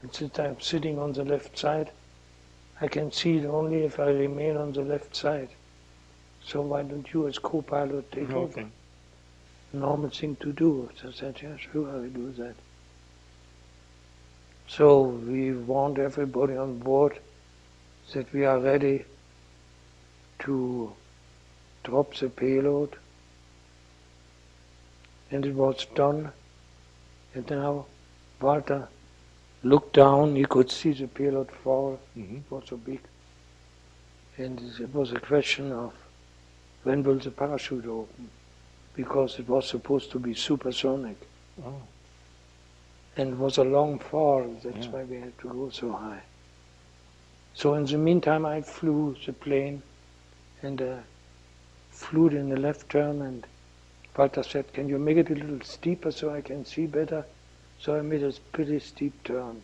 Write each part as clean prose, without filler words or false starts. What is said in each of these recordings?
And since I'm sitting on the left side, I can see it only if I remain on the left side. So why don't you as co-pilot take over? Normal thing to do. So I said, yeah, sure, I will do that. So we warned everybody on board that we are ready to drop the payload. And it was done. And now Walter looked down, he could see the payload fall. It was so big. And it was a question of when will the parachute open? Because it was supposed to be supersonic. Oh. And it was a long fall, that's why we had to go so high. So in the meantime I flew the plane and flew it in the left turn, and Walter said, can you make it a little steeper so I can see better? So I made a pretty steep turn.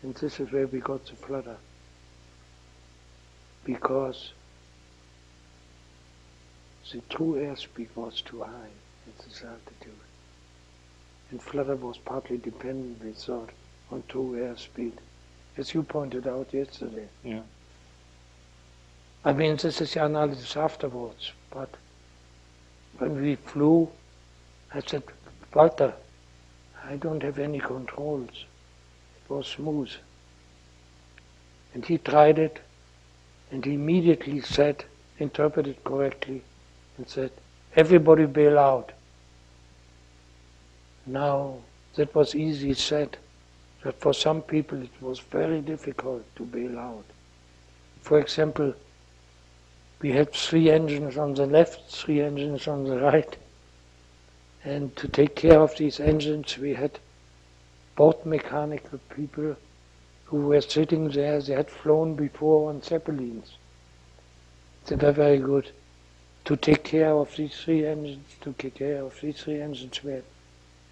And this is where we got the flutter. Because the true airspeed was too high at this altitude. And flutter was partly dependent, we thought, on true airspeed, as you pointed out yesterday. Yeah. I mean, this is the analysis afterwards, but when we flew, I said, Walter, I don't have any controls. It was smooth. And he tried it, and he immediately said, interpreted correctly, and said, everybody bail out. Now, that was easy said, but for some people it was very difficult to bail out. For example, we had 3 engines on the left, 3 engines on the right, and to take care of these engines we had both mechanical people who were sitting there. They had flown before on Zeppelins. They were very good. To take care of these 3 engines, we had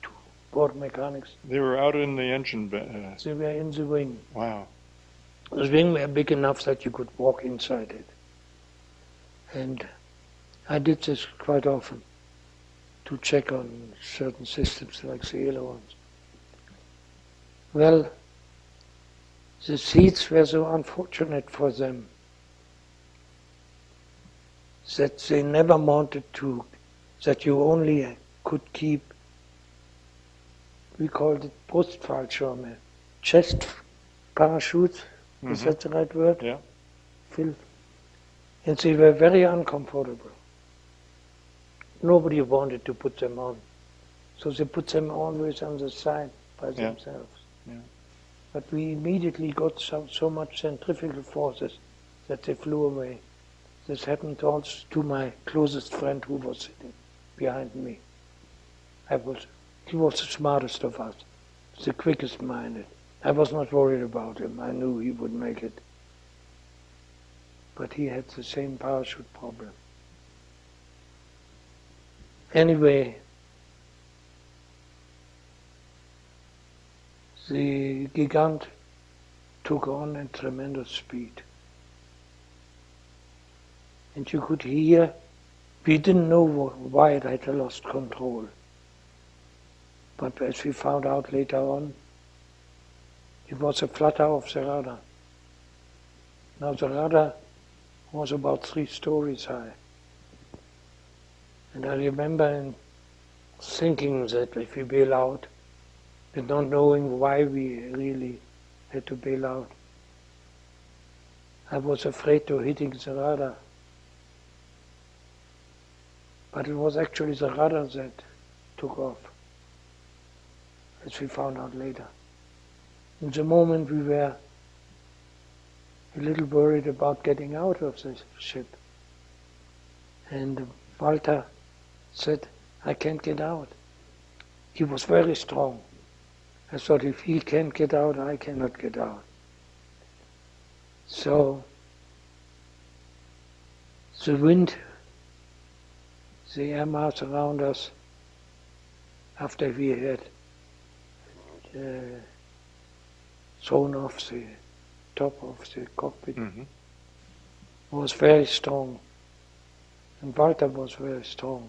2 board mechanics. They were out in the engine They were in the wing. Wow. The wing were big enough that you could walk inside it. And I did this quite often to check on certain systems like the ailerons. Well, the seats were so unfortunate for them that they never wanted to, that you only could keep, we called it Brustfallschirme, chest parachutes, is that the right word? Yeah. Phil? And they were very uncomfortable. Nobody wanted to put them on. So they put them always on the side by themselves. Yeah. But we immediately got so much centrifugal forces that they flew away. This happened also to my closest friend who was sitting behind me. He was the smartest of us, the quickest minded. I was not worried about him. I knew he would make it. But he had the same parachute problem. Anyway, the Gigant took on at tremendous speed. And you could hear, we didn't know why it had lost control. But as we found out later on, it was a flutter of the rudder. Now the rudder was about 3 stories high. And I remember thinking that if we bail out, and not knowing why we really had to bail out, I was afraid of hitting the rudder. But it was actually the rudder that took off, as we found out later. In the moment we were a little worried about getting out of the ship. And Walter said, I can't get out. He was very strong. I thought, if he can't get out, I cannot get out. So the wind, the air mass around us, after we had thrown off the top of the cockpit, was very strong. And Walter was very strong.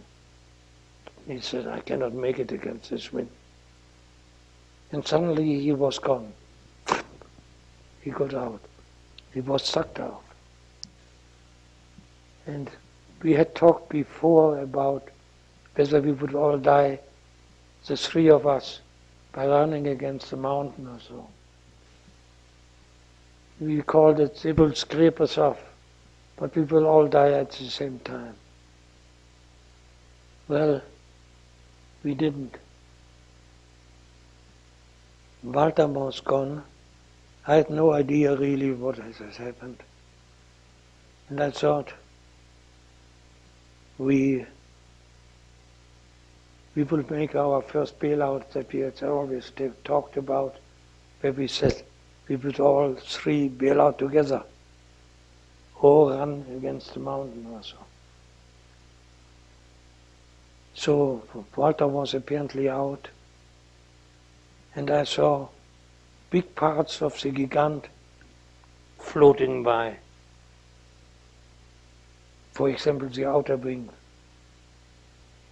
He said, I cannot make it against this wind. and suddenly he was gone. He got out. He was sucked out. And we had talked before about whether we would all die, the three of us, by running against the mountain or so. We called it, they will scrape us off, but we will all die at the same time. Well, we didn't. Walter was gone. I had no idea really what has happened. And I thought we will make our first bailout that we had always talked about, where we said we would all three bail out together or run against the mountain or so. So Walter was apparently out, and I saw big parts of the Gigant floating by. For example, the outer wing.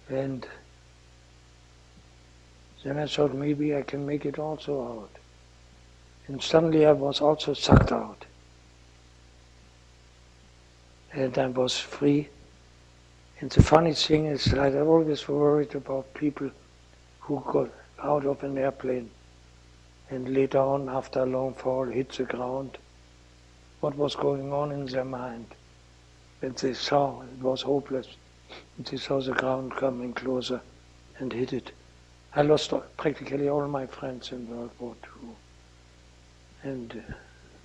And then I thought maybe I can make it also out. And suddenly I was also sucked out. And I was free. And the funny thing is that I always worried about people who got out of an airplane and later on, after a long fall, hit the ground. What was going on in their mind? When they saw it was hopeless, and they saw the ground coming closer and hit it. I lost practically all my friends in World War II. And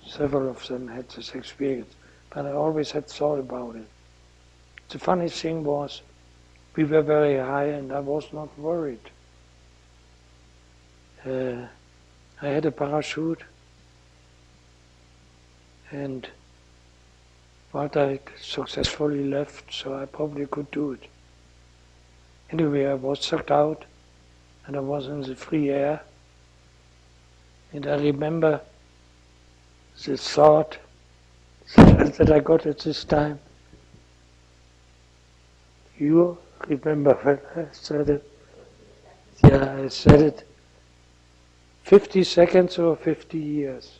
several of them had this experience. But I always had thought about it. The funny thing was, we were very high and I was not worried. I had a parachute, and Walter successfully left, so I probably could do it. Anyway, I was sucked out, and I was in the free air, and I remember the thought that I got at this time. You remember when I said it? Yeah, I said it. 50 seconds or 50 years.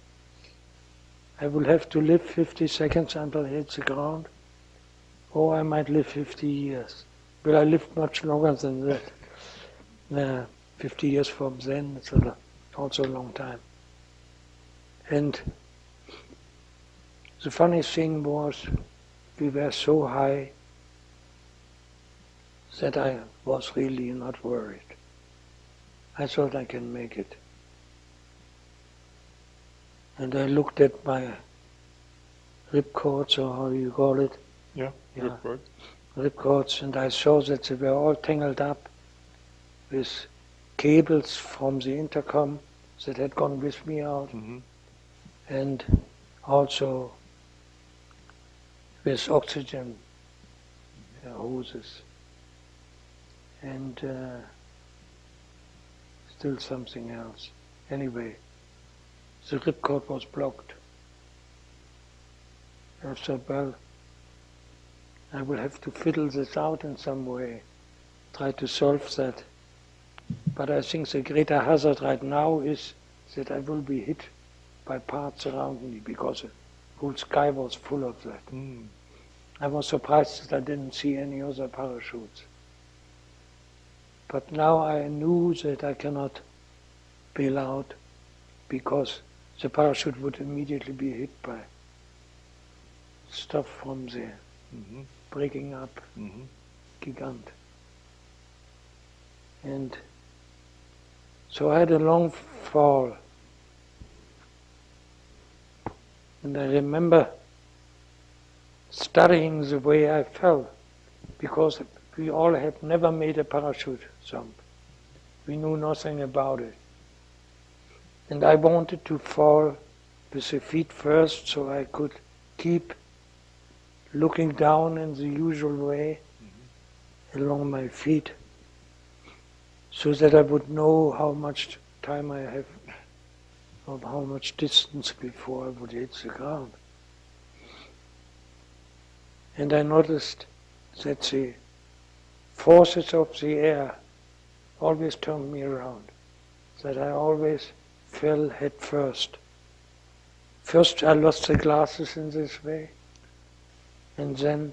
I will have to live 50 seconds until I hit the ground, or I might live 50 years. But I lived much longer than that. 50 years from then, it's also a long time. And the funny thing was, we were so high that I was really not worried. I thought I can make it. And I looked at my ripcords, or how you call it. Yeah. Ripcord. Ripcords, and I saw that they were all tangled up with cables from the intercom that had gone with me out, and also with oxygen hoses, and still something else. Anyway, the ripcord was blocked. I thought, well, I will have to fiddle this out in some way, try to solve that. But I think the greater hazard right now is that I will be hit by parts around me, because the whole sky was full of that. I was surprised that I didn't see any other parachutes. But now I knew that I cannot bail out, because the parachute would immediately be hit by stuff from the breaking up Gigant. And so I had a long fall. And I remember studying the way I fell, because we all had never made a parachute jump. We knew nothing about it. And I wanted to fall with the feet first, so I could keep looking down in the usual way along my feet, so that I would know how much time I have, or how much distance before I would hit the ground. And I noticed that the forces of the air always turned me around. that I always fell head first. First I lost the glasses in this way, and then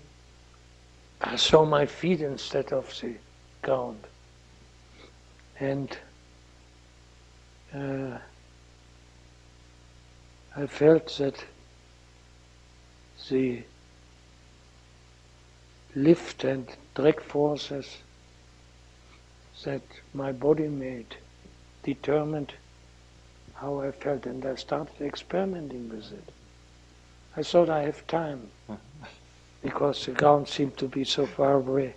I saw my feet instead of the ground. And I felt that the lift and drag forces that my body made determined how I felt, and I started experimenting with it. I thought I have time, because the ground seemed to be so far away.